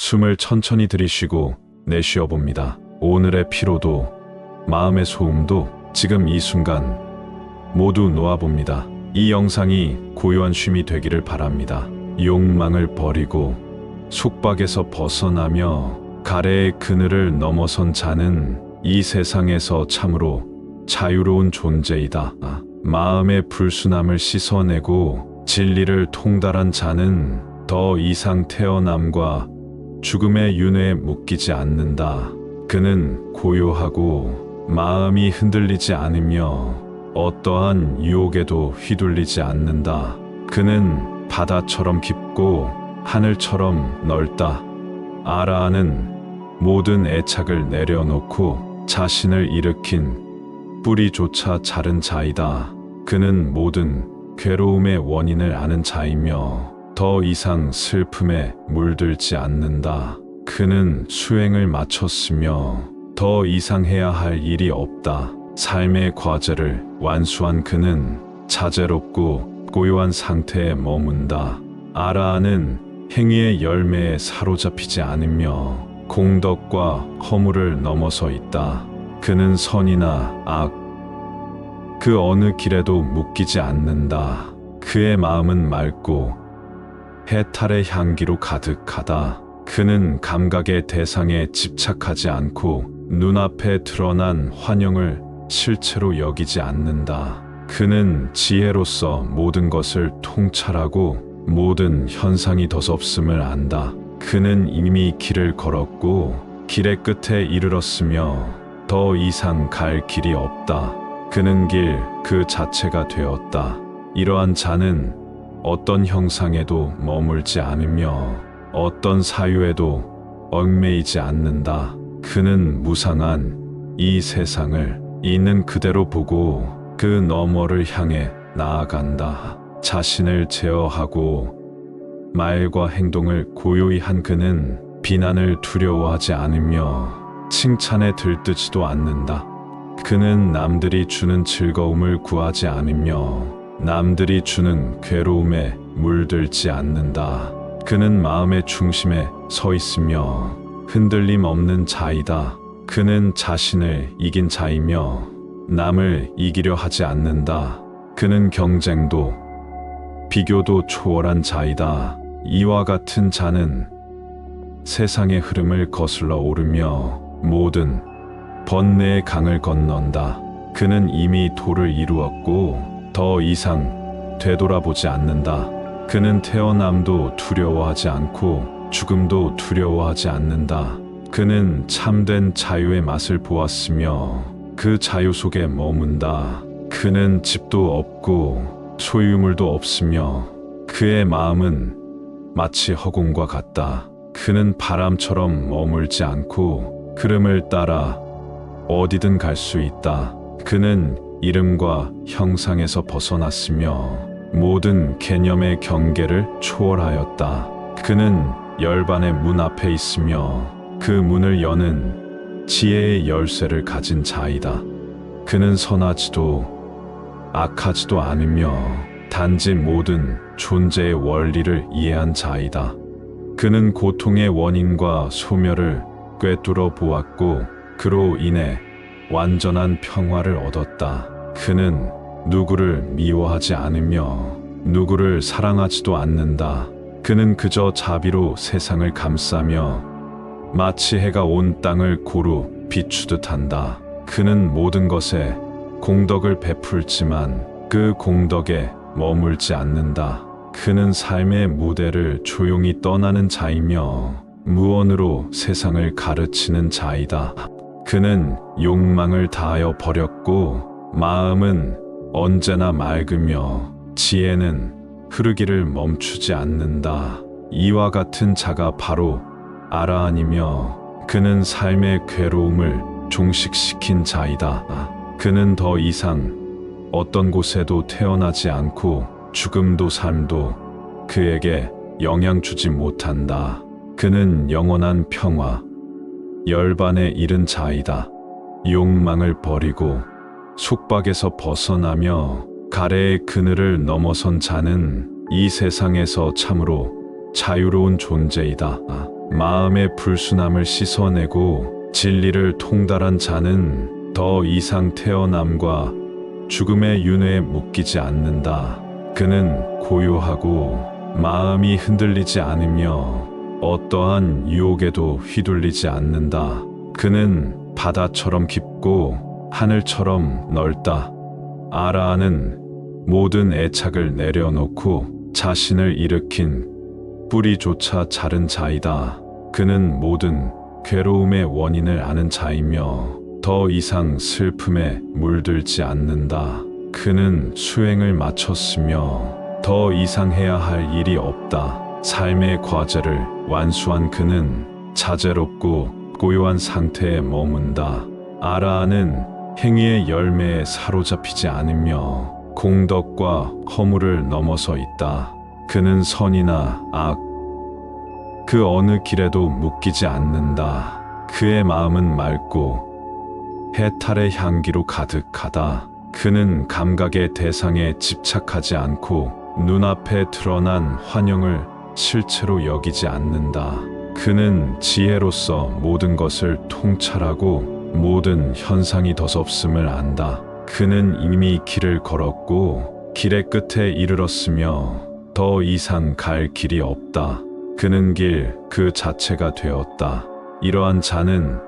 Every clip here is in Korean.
숨을 천천히 들이쉬고 내쉬어 봅니다. 오늘의 피로도, 마음의 소음도 지금 이 순간 모두 놓아봅니다. 이 영상이 고요한 쉼이 되기를 바랍니다. 욕망을 버리고 속박에서 벗어나며 가래의 그늘을 넘어선 자는 이 세상에서 참으로 자유로운 존재이다. 마음의 불순함을 씻어내고 진리를 통달한 자는 더 이상 태어남과 죽음의 윤회에 묶이지 않는다. 그는 고요하고 마음이 흔들리지 않으며 어떠한 유혹에도 휘둘리지 않는다. 그는 바다처럼 깊고 하늘처럼 넓다. 아라는 모든 애착을 내려놓고 자신을 일으킨 뿌리조차 자른 자이다. 그는 모든 괴로움의 원인을 아는 자이며 더 이상 슬픔에 물들지 않는다. 그는 수행을 마쳤으며 더 이상 해야 할 일이 없다. 삶의 과제를 완수한 그는 자제롭고 고요한 상태에 머문다. 아라는 행위의 열매에 사로잡히지 않으며 공덕과 허물을 넘어서 있다. 그는 선이나 악, 그 어느 길에도 묶이지 않는다. 그의 마음은 맑고 해탈의 향기로 가득하다. 그는 감각의 대상에 집착하지 않고 눈앞에 드러난 환영을 실체로 여기지 않는다. 그는 지혜로서 모든 것을 통찰하고 모든 현상이 더섭음을 안다. 그는 이미 길을 걸었고 길의 끝에 이르렀으며 더 이상 갈 길이 없다. 그는 길 그 자체가 되었다. 이러한 자는 어떤 형상에도 머물지 않으며 어떤 사유에도 얽매이지 않는다. 그는 무상한 이 세상을 있는 그대로 보고 그 너머를 향해 나아간다. 자신을 제어하고 말과 행동을 고요히 한 그는 비난을 두려워하지 않으며 칭찬에 들뜨지도 않는다. 그는 남들이 주는 즐거움을 구하지 않으며 남들이 주는 괴로움에 물들지 않는다. 그는 마음의 중심에 서 있으며 흔들림 없는 자이다. 그는 자신을 이긴 자이며 남을 이기려 하지 않는다. 그는 경쟁도 비교도 초월한 자이다. 이와 같은 자는 세상의 흐름을 거슬러 오르며 모든 번뇌의 강을 건넌다. 그는 이미 도를 이루었고 더 이상 되돌아보지 않는다. 그는 태어남도 두려워하지 않고 죽음도 두려워하지 않는다. 그는 참된 자유의 맛을 보았으며 그 자유 속에 머문다. 그는 집도 없고 소유물도 없으며 그의 마음은 마치 허공과 같다. 그는 바람처럼 머물지 않고 흐름을 따라 어디든 갈 수 있다. 그는 이름과 형상에서 벗어났으며 모든 개념의 경계를 초월하였다. 그는 열반의 문 앞에 있으며 그 문을 여는 지혜의 열쇠를 가진 자이다. 그는 선하지도 악하지도 않으며 단지 모든 존재의 원리를 이해한 자이다. 그는 고통의 원인과 소멸을 꿰뚫어 보았고 그로 인해 완전한 평화를 얻었다. 그는 누구를 미워하지 않으며 누구를 사랑하지도 않는다. 그는 그저 자비로 세상을 감싸며 마치 해가 온 땅을 고루 비추듯 한다. 그는 모든 것에 공덕을 베풀지만 그 공덕에 머물지 않는다. 그는 삶의 무대를 조용히 떠나는 자이며 무언으로 세상을 가르치는 자이다. 그는 욕망을 다하여 버렸고 마음은 언제나 맑으며 지혜는 흐르기를 멈추지 않는다. 이와 같은 자가 바로 아라한이며 그는 삶의 괴로움을 종식시킨 자이다. 그는 더 이상 어떤 곳에도 태어나지 않고 죽음도 삶도 그에게 영향 주지 못한다. 그는 영원한 평화, 열반에 이른 자이다. 욕망을 버리고 속박에서 벗어나며 가래의 그늘을 넘어선 자는 이 세상에서 참으로 자유로운 존재이다. 마음의 불순함을 씻어내고 진리를 통달한 자는 더 이상 태어남과 죽음의 윤회에 묶이지 않는다. 그는 고요하고 마음이 흔들리지 않으며 어떠한 유혹에도 휘둘리지 않는다. 그는 바다처럼 깊고 하늘처럼 넓다. 아라는 모든 애착을 내려놓고 자신을 일으킨 뿌리조차 자른 자이다. 그는 모든 괴로움의 원인을 아는 자이며 더 이상 슬픔에 물들지 않는다. 그는 수행을 마쳤으며 더 이상 해야 할 일이 없다. 삶의 과제를 완수한 그는 자제롭고 고요한 상태에 머문다. 아라는 행위의 열매에 사로잡히지 않으며 공덕과 허물을 넘어서 있다. 그는 선이나 악, 그 어느 길에도 묶이지 않는다. 그의 마음은 맑고 해탈의 향기로 가득하다. 그는 감각의 대상에 집착하지 않고 눈앞에 드러난 환영을 실체로 여기지 않는다. 그는 지혜로서 모든 것을 통찰하고 모든 현상이 더섭음을 안다. 그는 이미 길을 걸었고 길의 끝에 이르렀으며 더 이상 갈 길이 없다. 그는 길 그 자체가 되었다. 이러한 자는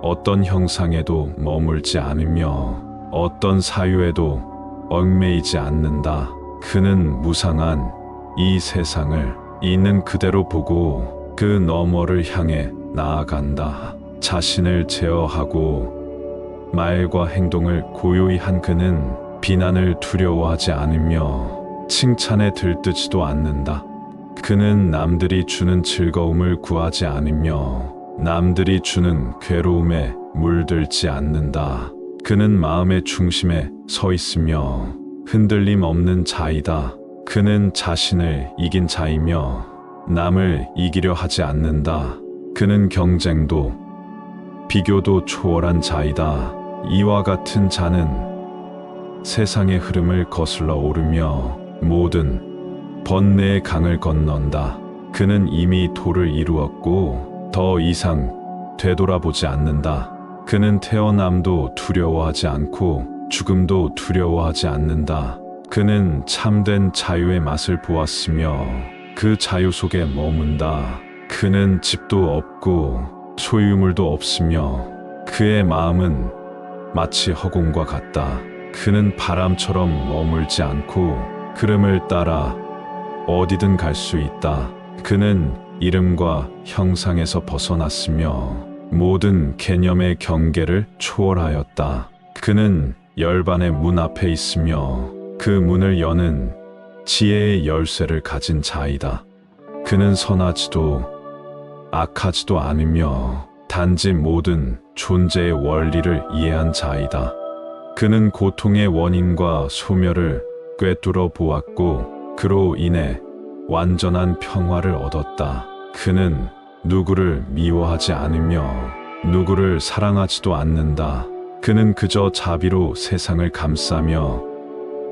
어떤 형상에도 머물지 않으며 어떤 사유에도 얽매이지 않는다. 그는 무상한 이 세상을 있는 그대로 보고 그 너머를 향해 나아간다. 자신을 제어하고 말과 행동을 고요히 한 그는 비난을 두려워하지 않으며 칭찬에 들뜨지도 않는다. 그는 남들이 주는 즐거움을 구하지 않으며 남들이 주는 괴로움에 물들지 않는다. 그는 마음의 중심에 서 있으며 흔들림 없는 자이다. 그는 자신을 이긴 자이며 남을 이기려 하지 않는다. 그는 경쟁도 비교도 초월한 자이다. 이와 같은 자는 세상의 흐름을 거슬러 오르며 모든 번뇌의 강을 건넌다. 그는 이미 도를 이루었고 더 이상 되돌아보지 않는다. 그는 태어남도 두려워하지 않고 죽음도 두려워하지 않는다. 그는 참된 자유의 맛을 보았으며 그 자유 속에 머문다. 그는 집도 없고 소유물도 없으며 그의 마음은 마치 허공과 같다. 그는 바람처럼 머물지 않고 흐름을 따라 어디든 갈 수 있다. 그는 이름과 형상에서 벗어났으며 모든 개념의 경계를 초월하였다. 그는 열반의 문 앞에 있으며 그 문을 여는 지혜의 열쇠를 가진 자이다. 그는 선하지도 악하지도 않으며 단지 모든 존재의 원리를 이해한 자이다. 그는 고통의 원인과 소멸을 꿰뚫어 보았고 그로 인해 완전한 평화를 얻었다. 그는 누구를 미워하지 않으며 누구를 사랑하지도 않는다. 그는 그저 자비로 세상을 감싸며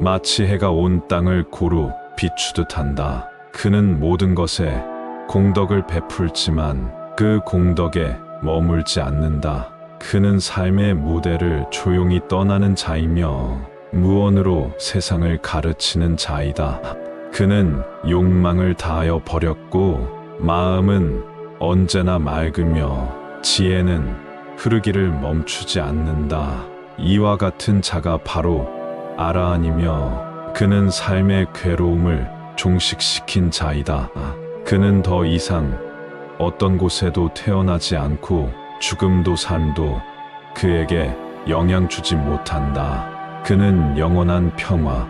마치 해가 온 땅을 고루 비추듯 한다. 그는 모든 것에 공덕을 베풀지만 그 공덕에 머물지 않는다. 그는 삶의 무대를 조용히 떠나는 자이며 무언으로 세상을 가르치는 자이다. 그는 욕망을 다하여 버렸고 마음은 언제나 맑으며 지혜는 흐르기를 멈추지 않는다. 이와 같은 자가 바로 아라한이며 그는 삶의 괴로움을 종식시킨 자이다. 그는 더 이상 어떤 곳에도 태어나지 않고 죽음도 삶도 그에게 영향 주지 못한다. 그는 영원한 평화,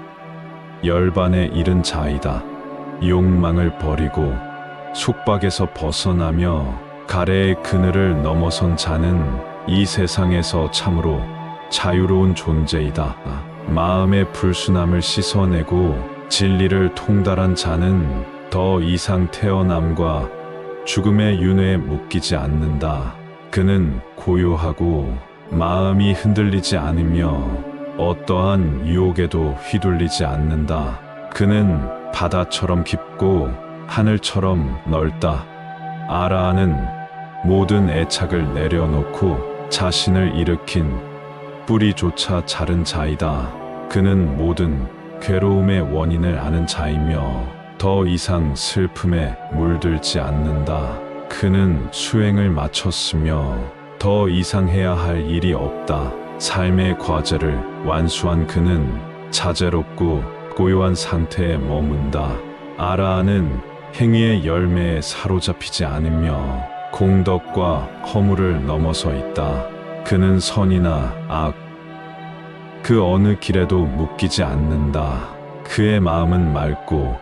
열반에 이른 자이다. 욕망을 버리고 속박에서 벗어나며 가래의 그늘을 넘어선 자는 이 세상에서 참으로 자유로운 존재이다. 마음의 불순함을 씻어내고 진리를 통달한 자는 더 이상 태어남과 죽음의 윤회에 묶이지 않는다. 그는 고요하고 마음이 흔들리지 않으며 어떠한 유혹에도 휘둘리지 않는다. 그는 바다처럼 깊고 하늘처럼 넓다. 아라는 모든 애착을 내려놓고 자신을 일으킨 뿌리조차 자른 자이다. 그는 모든 괴로움의 원인을 아는 자이며 더 이상 슬픔에 물들지 않는다. 그는 수행을 마쳤으며 더 이상 해야 할 일이 없다. 삶의 과제를 완수한 그는 자제롭고 고요한 상태에 머문다. 아라는 행위의 열매에 사로잡히지 않으며 공덕과 허물을 넘어서 있다. 그는 선이나 악, 그 어느 길에도 묶이지 않는다. 그의 마음은 맑고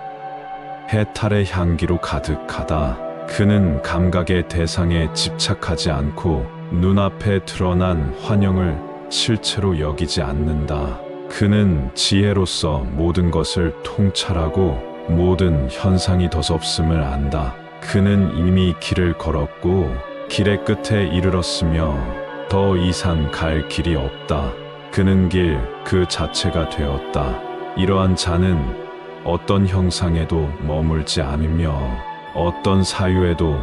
해탈의 향기로 가득하다. 그는 감각의 대상에 집착하지 않고 눈앞에 드러난 환영을 실체로 여기지 않는다. 그는 지혜로서 모든 것을 통찰하고 모든 현상이 더섭음을 안다. 그는 이미 길을 걸었고 길의 끝에 이르렀으며 더 이상 갈 길이 없다. 그는 길 그 자체가 되었다. 이러한 자는 어떤 형상에도 머물지 않으며 어떤 사유에도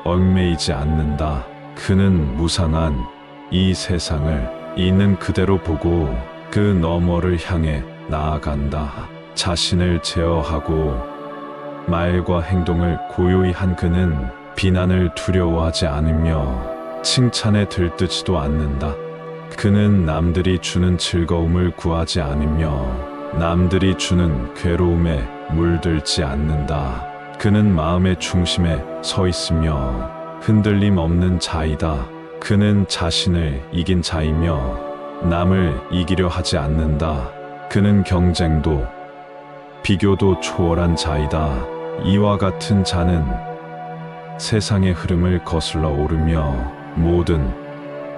얽매이지 않는다. 그는 무상한 이 세상을 있는 그대로 보고 그 너머를 향해 나아간다. 자신을 제어하고 말과 행동을 고요히 한 그는 비난을 두려워하지 않으며 칭찬에 들뜨지도 않는다. 그는 남들이 주는 즐거움을 구하지 않으며 남들이 주는 괴로움에 물들지 않는다. 그는 마음의 중심에 서 있으며 흔들림 없는 자이다. 그는 자신을 이긴 자이며 남을 이기려 하지 않는다. 그는 경쟁도 비교도 초월한 자이다. 이와 같은 자는 세상의 흐름을 거슬러 오르며 모든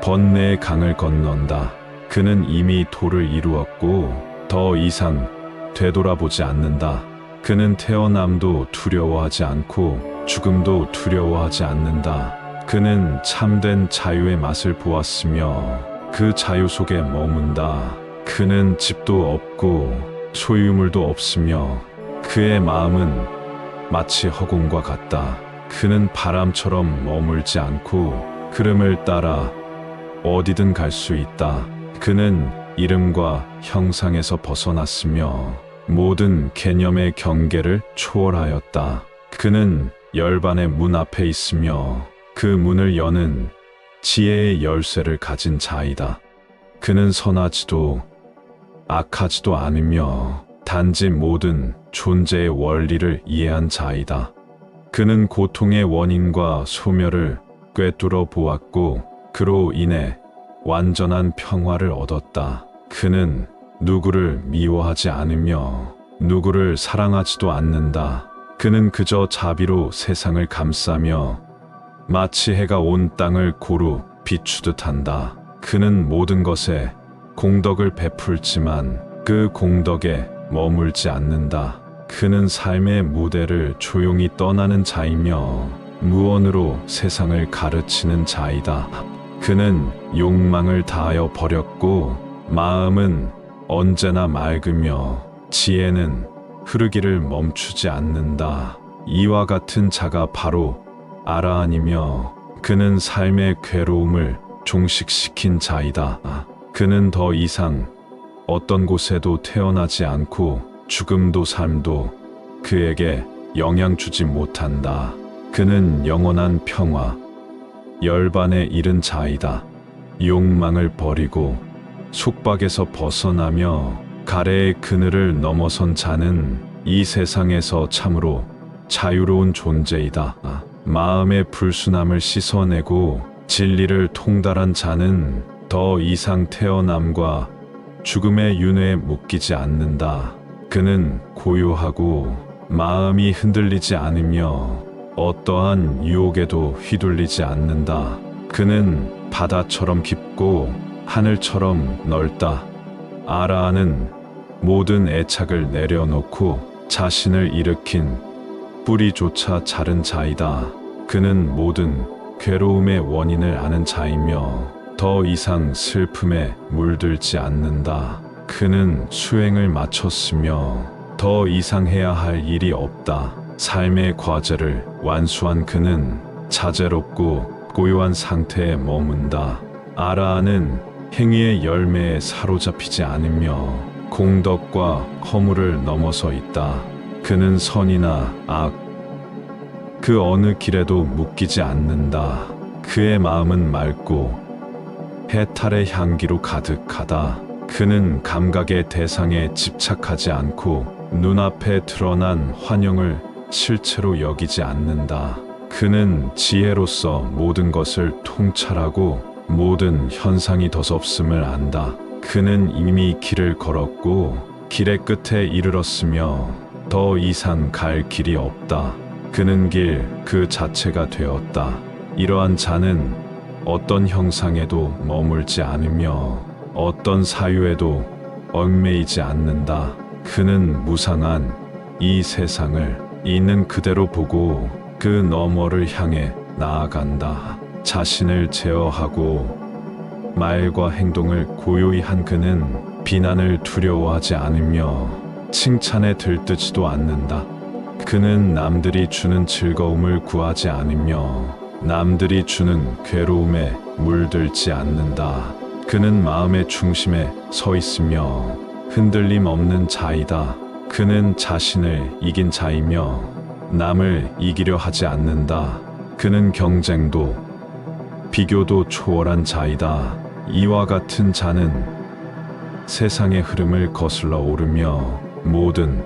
번뇌의 강을 건넌다. 그는 이미 도를 이루었고 더 이상 되돌아보지 않는다. 그는 태어남도 두려워하지 않고 죽음도 두려워하지 않는다. 그는 참된 자유의 맛을 보았으며 그 자유 속에 머문다. 그는 집도 없고 소유물도 없으며 그의 마음은 마치 허공과 같다. 그는 바람처럼 머물지 않고 흐름을 따라 어디든 갈 수 있다. 그는 이름과 형상에서 벗어났으며 모든 개념의 경계를 초월하였다. 그는 열반의 문 앞에 있으며 그 문을 여는 지혜의 열쇠를 가진 자이다. 그는 선하지도 악하지도 않으며 단지 모든 존재의 원리를 이해한 자이다. 그는 고통의 원인과 소멸을 꿰뚫어 보았고 그로 인해 완전한 평화를 얻었다. 그는 누구를 미워하지 않으며 누구를 사랑하지도 않는다. 그는 그저 자비로 세상을 감싸며 마치 해가 온 땅을 고루 비추듯 한다. 그는 모든 것에 공덕을 베풀지만 그 공덕에 머물지 않는다. 그는 삶의 무대를 조용히 떠나는 자이며 무언으로 세상을 가르치는 자이다. 그는 욕망을 다하여 버렸고 마음은 언제나 맑으며 지혜는 흐르기를 멈추지 않는다. 이와 같은 자가 바로 아라한이며 그는 삶의 괴로움을 종식시킨 자이다. 그는 더 이상 어떤 곳에도 태어나지 않고 죽음도 삶도 그에게 영향 주지 못한다. 그는 영원한 평화, 열반에 이른 자이다. 욕망을 버리고 속박에서 벗어나며 가래의 그늘을 넘어선 자는 이 세상에서 참으로 자유로운 존재이다. 마음의 불순함을 씻어내고 진리를 통달한 자는 더 이상 태어남과 죽음의 윤회에 묶이지 않는다. 그는 고요하고 마음이 흔들리지 않으며 어떠한 유혹에도 휘둘리지 않는다. 그는 바다처럼 깊고 하늘처럼 넓다. 아라한은 모든 애착을 내려놓고 자신을 일으킨 뿌리조차 자른 자이다. 그는 모든 괴로움의 원인을 아는 자이며 더 이상 슬픔에 물들지 않는다. 그는 수행을 마쳤으며 더 이상 해야 할 일이 없다. 삶의 과제를 완수한 그는 자제롭고 고요한 상태에 머문다. 아라는 행위의 열매에 사로잡히지 않으며 공덕과 허물을 넘어서 있다. 그는 선이나 악, 그 어느 길에도 묶이지 않는다. 그의 마음은 맑고 해탈의 향기로 가득하다. 그는 감각의 대상에 집착하지 않고 눈앞에 드러난 환영을 실체로 여기지 않는다. 그는 지혜로서 모든 것을 통찰하고 모든 현상이 더섭음을 안다. 그는 이미 길을 걸었고 길의 끝에 이르렀으며 더 이상 갈 길이 없다. 그는 길 그 자체가 되었다. 이러한 자는 어떤 형상에도 머물지 않으며 어떤 사유에도 얽매이지 않는다. 그는 무상한 이 세상을 있는 그대로 보고 그 너머를 향해 나아간다. 자신을 제어하고 말과 행동을 고요히 한 그는 비난을 두려워하지 않으며 칭찬에 들뜨지도 않는다. 그는 남들이 주는 즐거움을 구하지 않으며 남들이 주는 괴로움에 물들지 않는다. 그는 마음의 중심에 서 있으며 흔들림 없는 자이다. 그는 자신을 이긴 자이며 남을 이기려 하지 않는다. 그는 경쟁도 비교도 초월한 자이다. 이와 같은 자는 세상의 흐름을 거슬러 오르며 모든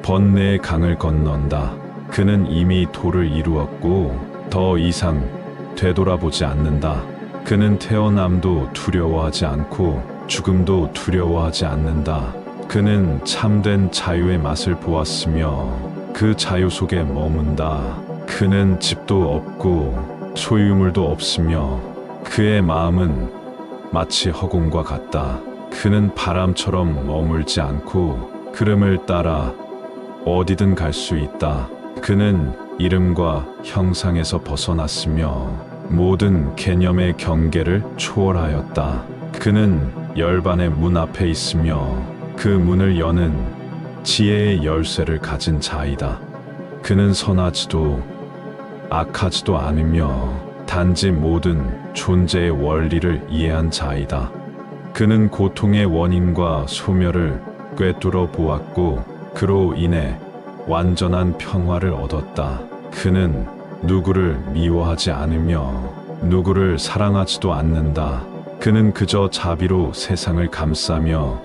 번뇌의 강을 건넌다. 그는 이미 도를 이루었고 더 이상 되돌아보지 않는다. 그는 태어남도 두려워하지 않고 죽음도 두려워하지 않는다. 그는 참된 자유의 맛을 보았으며 그 자유 속에 머문다. 그는 집도 없고 소유물도 없으며 그의 마음은 마치 허공과 같다. 그는 바람처럼 머물지 않고 흐름을 따라 어디든 갈 수 있다. 그는 이름과 형상에서 벗어났으며 모든 개념의 경계를 초월하였다. 그는 열반의 문 앞에 있으며 그 문을 여는 지혜의 열쇠를 가진 자이다. 그는 선하지도 악하지도 않으며 단지 모든 존재의 원리를 이해한 자이다. 그는 고통의 원인과 소멸을 꿰뚫어 보았고 그로 인해 완전한 평화를 얻었다. 그는 누구를 미워하지 않으며 누구를 사랑하지도 않는다. 그는 그저 자비로 세상을 감싸며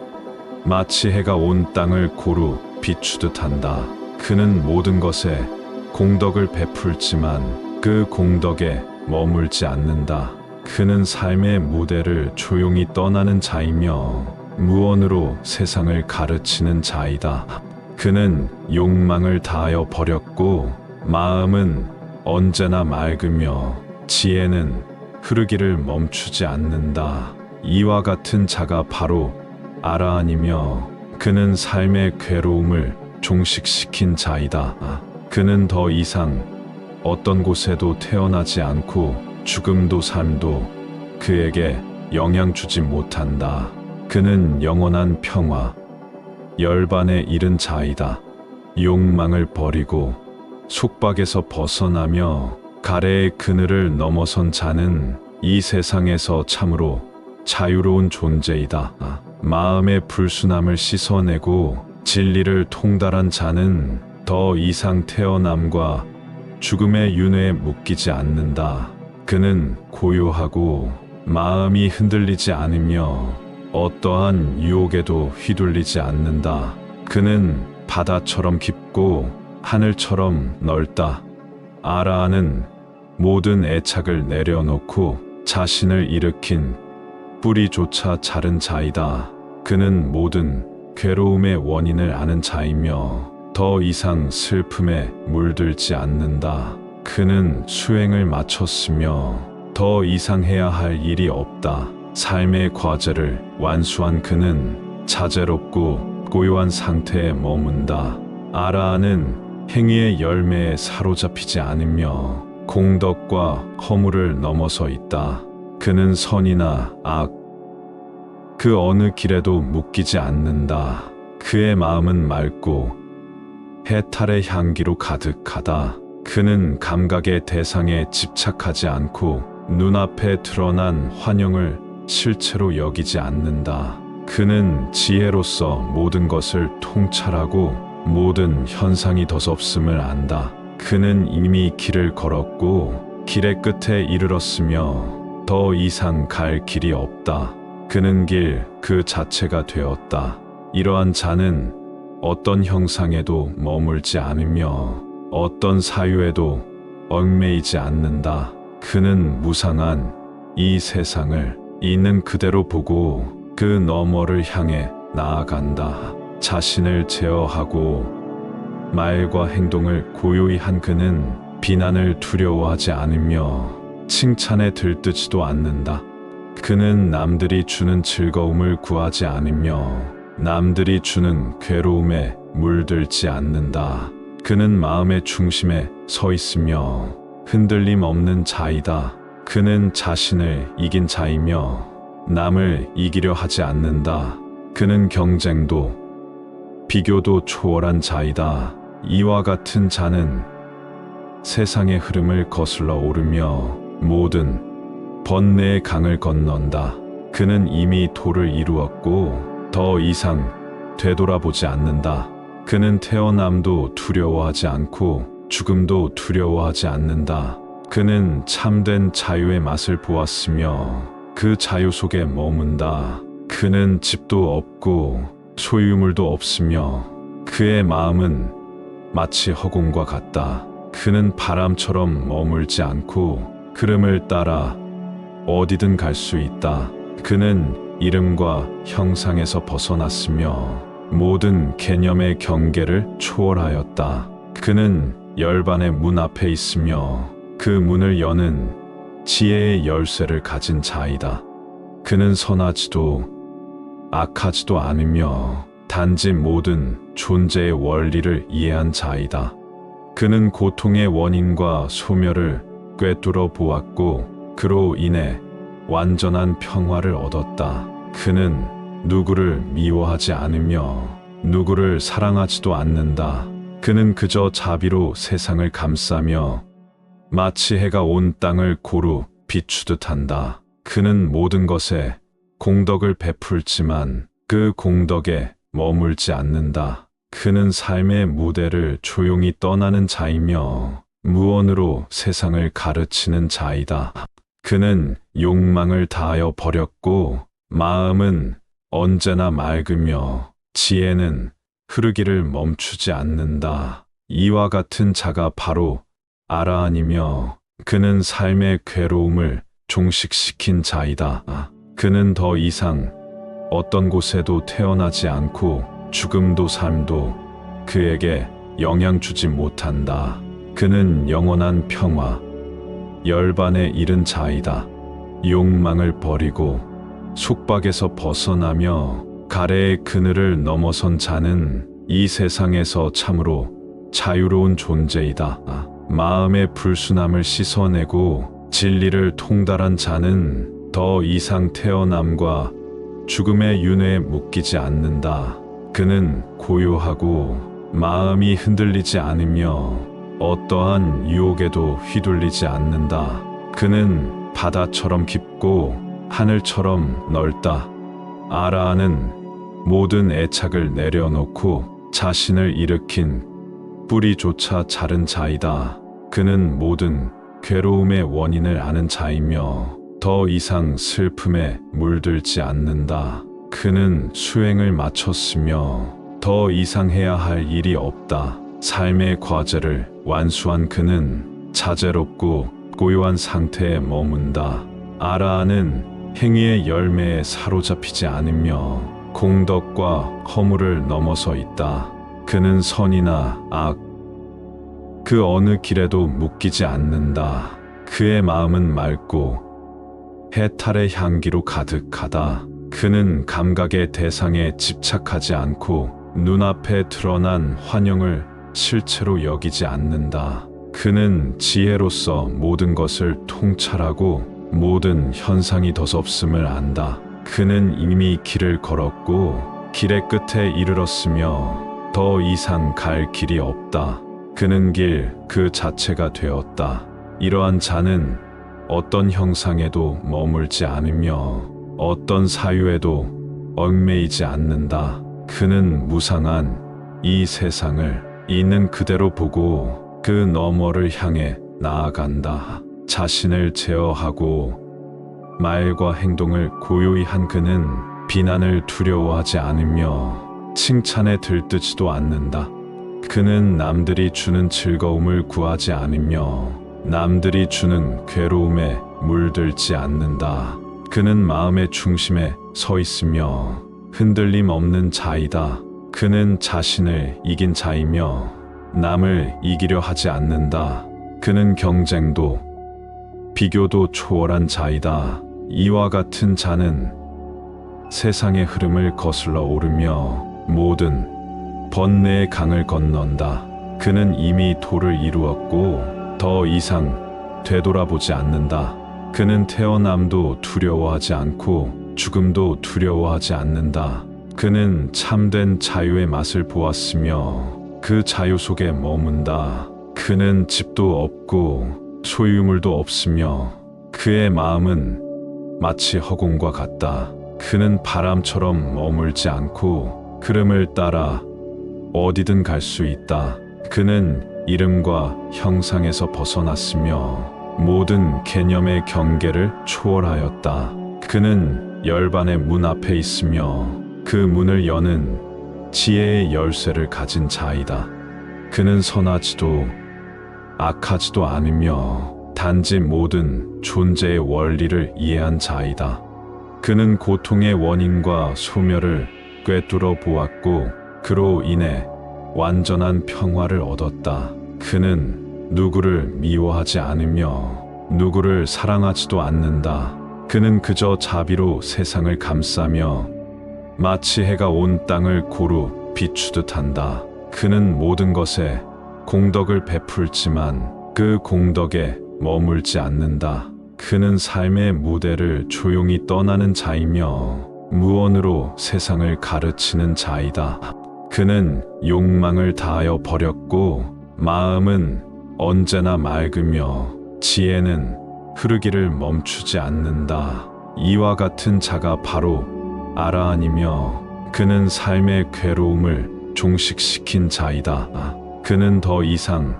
마치 해가 온 땅을 고루 비추듯 한다. 그는 모든 것에 공덕을 베풀지만 그 공덕에 머물지 않는다. 그는 삶의 무대를 조용히 떠나는 자이며 무언으로 세상을 가르치는 자이다. 그는 욕망을 다하여 버렸고 마음은 언제나 맑으며 지혜는 흐르기를 멈추지 않는다. 이와 같은 자가 바로 아라한이며 그는 삶의 괴로움을 종식시킨 자이다. 그는 더 이상 어떤 곳에도 태어나지 않고 죽음도 삶도 그에게 영향 주지 못한다. 그는 영원한 평화, 열반에 이른 자이다. 욕망을 버리고 속박에서 벗어나며 가래의 그늘을 넘어선 자는 이 세상에서 참으로 자유로운 존재이다. 마음의 불순함을 씻어내고 진리를 통달한 자는 더 이상 태어남과 죽음의 윤회에 묶이지 않는다. 그는 고요하고 마음이 흔들리지 않으며 어떠한 유혹에도 휘둘리지 않는다. 그는 바다처럼 깊고 하늘처럼 넓다. 아라한은 모든 애착을 내려놓고 자신을 일으킨 뿌리조차 자른 자이다. 그는 모든 괴로움의 원인을 아는 자이며 더 이상 슬픔에 물들지 않는다. 그는 수행을 마쳤으며 더 이상 해야 할 일이 없다. 삶의 과제를 완수한 그는 자제롭고 고요한 상태에 머문다. 아라한은 행위의 열매에 사로잡히지 않으며 공덕과 허물을 넘어서 있다. 그는 선이나 악, 그 어느 길에도 묶이지 않는다. 그의 마음은 맑고 해탈의 향기로 가득하다. 그는 감각의 대상에 집착하지 않고 눈앞에 드러난 환영을 실체로 여기지 않는다. 그는 지혜로서 모든 것을 통찰하고 모든 현상이 더섭음을 안다. 그는 이미 길을 걸었고 길의 끝에 이르렀으며 더 이상 갈 길이 없다. 그는 길 그 자체가 되었다. 이러한 자는 어떤 형상에도 머물지 않으며 어떤 사유에도 얽매이지 않는다. 그는 무상한 이 세상을 있는 그대로 보고 그 너머를 향해 나아간다. 자신을 제어하고 말과 행동을 고요히 한 그는 비난을 두려워하지 않으며 칭찬에 들뜨지도 않는다. 그는 남들이 주는 즐거움을 구하지 않으며 남들이 주는 괴로움에 물들지 않는다. 그는 마음의 중심에 서 있으며 흔들림 없는 자이다. 그는 자신을 이긴 자이며 남을 이기려 하지 않는다. 그는 경쟁도 비교도 초월한 자이다. 이와 같은 자는 세상의 흐름을 거슬러 오르며 모든 번뇌의 강을 건넌다. 그는 이미 도를 이루었고 더 이상 되돌아보지 않는다. 그는 태어남도 두려워하지 않고 죽음도 두려워하지 않는다. 그는 참된 자유의 맛을 보았으며 그 자유 속에 머문다. 그는 집도 없고 소유물도 없으며 그의 마음은 마치 허공과 같다. 그는 바람처럼 머물지 않고 흐름을 따라 어디든 갈 수 있다. 그는 이름과 형상에서 벗어났으며 모든 개념의 경계를 초월하였다. 그는 열반의 문 앞에 있으며 그 문을 여는 지혜의 열쇠를 가진 자이다. 그는 선하지도 악하지도 않으며 단지 모든 존재의 원리를 이해한 자이다. 그는 고통의 원인과 소멸을 꿰뚫어 보았고 그로 인해 완전한 평화를 얻었다. 그는 누구를 미워하지 않으며 누구를 사랑하지도 않는다. 그는 그저 자비로 세상을 감싸며 마치 해가 온 땅을 고루 비추듯 한다. 그는 모든 것에 공덕을 베풀지만 그 공덕에 머물지 않는다. 그는 삶의 무대를 조용히 떠나는 자이며 무언으로 세상을 가르치는 자이다. 그는 욕망을 다하여 버렸고 마음은 언제나 맑으며 지혜는 흐르기를 멈추지 않는다. 이와 같은 자가 바로 아라한이며 그는 삶의 괴로움을 종식시킨 자이다. 그는 더 이상 어떤 곳에도 태어나지 않고 죽음도 삶도 그에게 영향 주지 못한다. 그는 영원한 평화, 열반에 이른 자이다. 욕망을 버리고 속박에서 벗어나며 가래의 그늘을 넘어선 자는 이 세상에서 참으로 자유로운 존재이다. 마음의 불순함을 씻어내고 진리를 통달한 자는 더 이상 태어남과 죽음의 윤회에 묶이지 않는다. 그는 고요하고 마음이 흔들리지 않으며 어떠한 유혹에도 휘둘리지 않는다. 그는 바다처럼 깊고 하늘처럼 넓다. 아라한은 모든 애착을 내려놓고 자신을 일으킨 뿌리조차 자른 자이다. 그는 모든 괴로움의 원인을 아는 자이며 더 이상 슬픔에 물들지 않는다. 그는 수행을 마쳤으며 더 이상 해야 할 일이 없다. 삶의 과제를 완수한 그는 자제롭고 고요한 상태에 머문다. 아라한은 행위의 열매에 사로잡히지 않으며 공덕과 허물을 넘어서 있다. 그는 선이나 악, 그 어느 길에도 묶이지 않는다. 그의 마음은 맑고 해탈의 향기로 가득하다. 그는 감각의 대상에 집착하지 않고 눈앞에 드러난 환영을 실체로 여기지 않는다. 그는 지혜로서 모든 것을 통찰하고 모든 현상이 더섭음을 안다. 그는 이미 길을 걸었고 길의 끝에 이르렀으며 더 이상 갈 길이 없다. 그는 길 그 자체가 되었다. 이러한 자는 어떤 형상에도 머물지 않으며 어떤 사유에도 얽매이지 않는다. 그는 무상한 이 세상을 있는 그대로 보고 그 너머를 향해 나아간다. 자신을 제어하고 말과 행동을 고요히 한 그는 비난을 두려워하지 않으며 칭찬에 들뜨지도 않는다. 그는 남들이 주는 즐거움을 구하지 않으며 남들이 주는 괴로움에 물들지 않는다. 그는 마음의 중심에 서 있으며 흔들림 없는 자이다. 그는 자신을 이긴 자이며 남을 이기려 하지 않는다. 그는 경쟁도 비교도 초월한 자이다. 이와 같은 자는 세상의 흐름을 거슬러 오르며 모든 번뇌의 강을 건넌다. 그는 이미 도를 이루었고 더 이상 되돌아보지 않는다. 그는 태어남도 두려워하지 않고 죽음도 두려워하지 않는다. 그는 참된 자유의 맛을 보았으며 그 자유 속에 머문다. 그는 집도 없고 소유물도 없으며 그의 마음은 마치 허공과 같다. 그는 바람처럼 머물지 않고 흐름을 따라 어디든 갈 수 있다. 그는 이름과 형상에서 벗어났으며 모든 개념의 경계를 초월하였다. 그는 열반의 문 앞에 있으며 그 문을 여는 지혜의 열쇠를 가진 자이다. 그는 선하지도 악하지도 않으며 단지 모든 존재의 원리를 이해한 자이다. 그는 고통의 원인과 소멸을 꿰뚫어 보았고 그로 인해 완전한 평화를 얻었다. 그는 누구를 미워하지 않으며 누구를 사랑하지도 않는다. 그는 그저 자비로 세상을 감싸며 마치 해가 온 땅을 고루 비추듯 한다. 그는 모든 것에 공덕을 베풀지만 그 공덕에 머물지 않는다. 그는 삶의 무대를 조용히 떠나는 자이며 무언으로 세상을 가르치는 자이다. 그는 욕망을 다하여 버렸고 마음은 언제나 맑으며 지혜는 흐르기를 멈추지 않는다. 이와 같은 자가 바로 아라한이며 그는 삶의 괴로움을 종식시킨 자이다. 그는 더 이상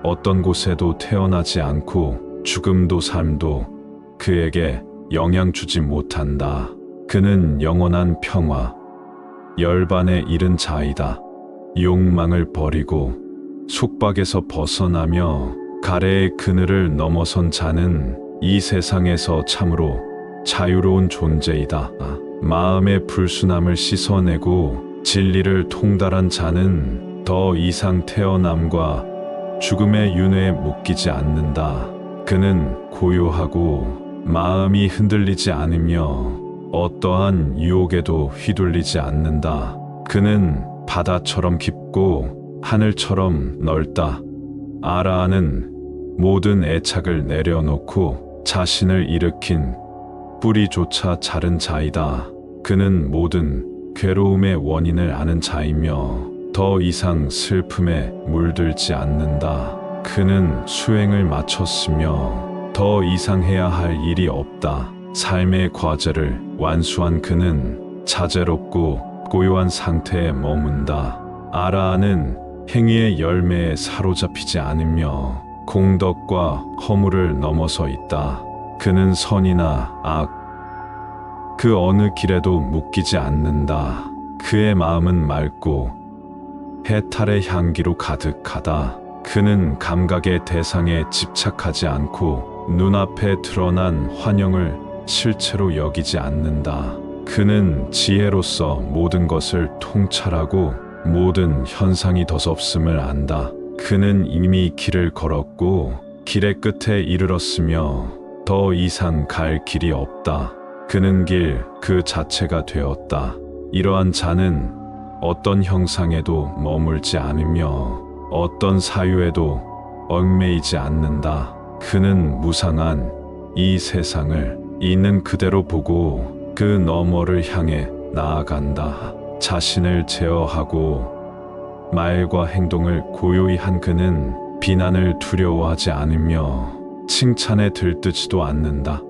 어떤 곳에도 태어나지 않고 죽음도 삶도 그에게 영향 주지 못한다. 그는 영원한 평화, 열반에 이른 자이다. 욕망을 버리고 속박에서 벗어나며 가래의 그늘을 넘어선 자는 이 세상에서 참으로 자유로운 존재이다. 마음의 불순함을 씻어내고 진리를 통달한 자는 더 이상 태어남과 죽음의 윤회에 묶이지 않는다. 그는 고요하고 마음이 흔들리지 않으며 어떠한 유혹에도 휘둘리지 않는다. 그는 바다처럼 깊고 하늘처럼 넓다. 아라한은 모든 애착을 내려놓고 자신을 일으킨 뿌리조차 자른 자이다. 그는 모든 괴로움의 원인을 아는 자이며 더 이상 슬픔에 물들지 않는다. 그는 수행을 마쳤으며 더 이상 해야 할 일이 없다. 삶의 과제를 완수한 그는 자제롭고 고요한 상태에 머문다. 아라한은 행위의 열매에 사로잡히지 않으며 공덕과 허물을 넘어서 있다. 그는 선이나 악, 그 어느 길에도 묶이지 않는다. 그의 마음은 맑고 해탈의 향기로 가득하다. 그는 감각의 대상에 집착하지 않고 눈앞에 드러난 환영을 실체로 여기지 않는다. 그는 지혜로서 모든 것을 통찰하고 모든 현상이 덧없음을 안다. 그는 이미 길을 걸었고 길의 끝에 이르렀으며 더 이상 갈 길이 없다. 그는 길 그 자체가 되었다. 이러한 자는 어떤 형상에도 머물지 않으며 어떤 사유에도 얽매이지 않는다. 그는 무상한 이 세상을 있는 그대로 보고 그 너머를 향해 나아간다. 자신을 제어하고 말과 행동을 고요히 한 그는 비난을 두려워하지 않으며 칭찬에 들뜨지도 않는다.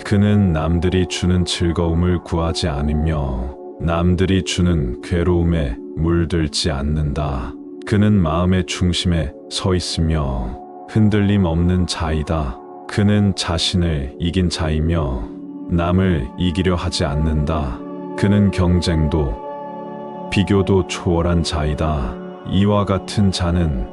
그는 남들이 주는 즐거움을 구하지 않으며 남들이 주는 괴로움에 물들지 않는다. 그는 마음의 중심에 서 있으며 흔들림 없는 자이다. 그는 자신을 이긴 자이며 남을 이기려 하지 않는다. 그는 경쟁도 비교도 초월한 자이다. 이와 같은 자는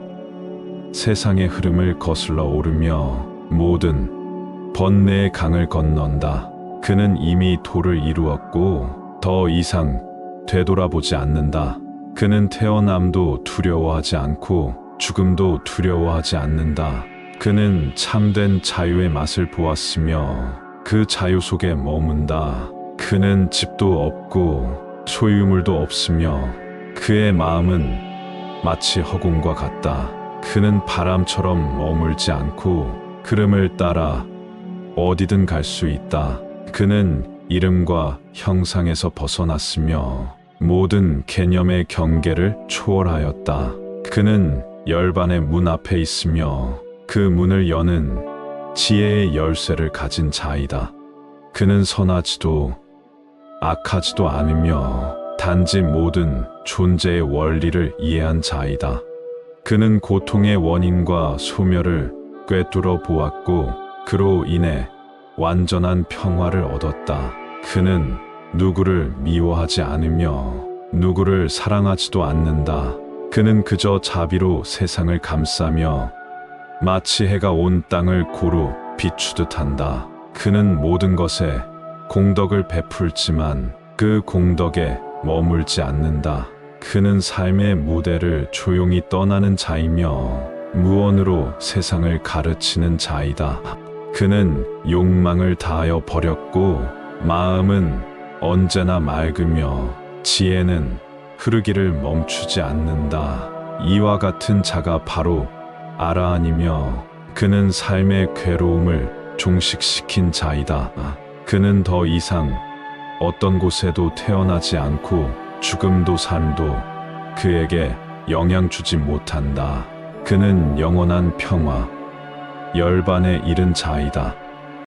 세상의 흐름을 거슬러 오르며 모든 번뇌의 강을 건넌다. 그는 이미 도를 이루었고 더 이상 되돌아보지 않는다. 그는 태어남도 두려워하지 않고 죽음도 두려워하지 않는다. 그는 참된 자유의 맛을 보았으며 그 자유 속에 머문다. 그는 집도 없고 소유물도 없으며 그의 마음은 마치 허공과 같다. 그는 바람처럼 머물지 않고 흐름을 따라 어디든 갈 수 있다. 그는 이름과 형상에서 벗어났으며 모든 개념의 경계를 초월하였다. 그는 열반의 문 앞에 있으며 그 문을 여는 지혜의 열쇠를 가진 자이다. 그는 선하지도 악하지도 않으며 단지 모든 존재의 원리를 이해한 자이다. 그는 고통의 원인과 소멸을 꿰뚫어 보았고 그로 인해 완전한 평화를 얻었다. 그는 누구를 미워하지 않으며 누구를 사랑하지도 않는다. 그는 그저 자비로 세상을 감싸며 마치 해가 온 땅을 고루 비추듯 한다. 그는 모든 것에 공덕을 베풀지만 그 공덕에 머물지 않는다. 그는 삶의 무대를 조용히 떠나는 자이며 무언으로 세상을 가르치는 자이다. 그는 욕망을 다하여 버렸고 마음은 언제나 맑으며 지혜는 흐르기를 멈추지 않는다. 이와 같은 자가 바로 아라한이며 그는 삶의 괴로움을 종식시킨 자이다. 그는 더 이상 어떤 곳에도 태어나지 않고 죽음도 삶도 그에게 영향 주지 못한다. 그는 영원한 평화, 열반에 이른 자이다.